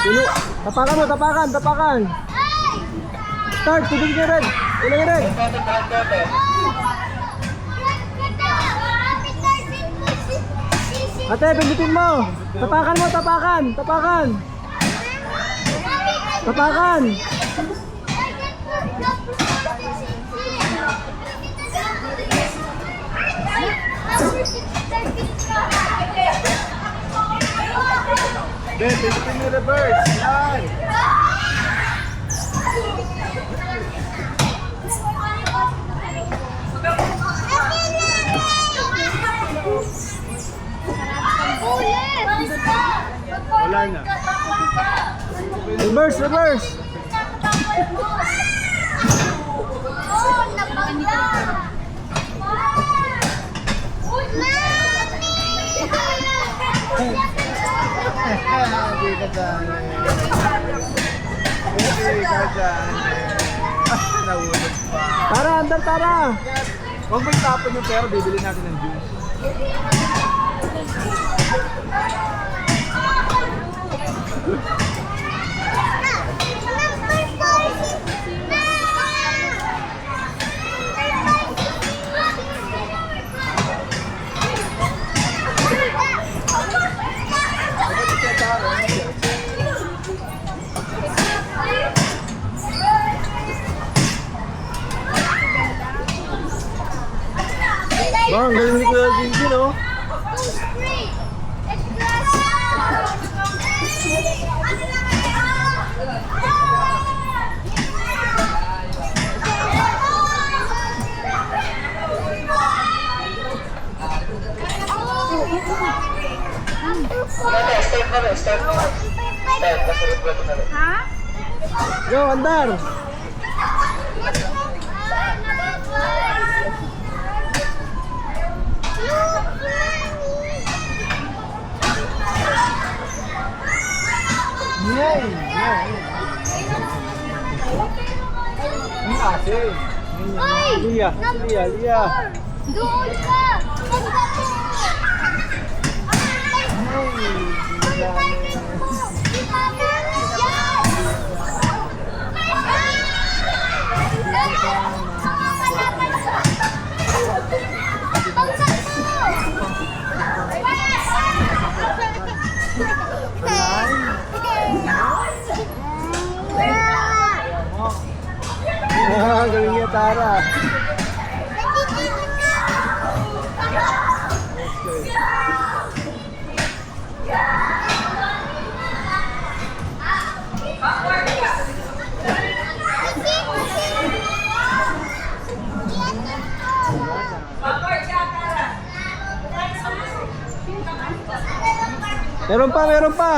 Tapakan mo, tapakan, tapakan. Start, tubig niya red. Ulang red. Ate, pindutin mo. Tapakan mo, tapakan, tapakan. Tapakan. Ben, pindutin mo reverse. Yan. Wala na. Reverse, reverse. Hindi ka dyan. Hindi ka dyan. Nahulog pa. Tara, andar, tara. Huwag mo itapon yung pera, bibili natin ng juice. Bang, galing ni Kuya Jinjin, oh. Go, andar. Yay! Ang asin. Lia, Lia, Lia. Doon ka! Galing niya, Tara. Meron pa, meron pa.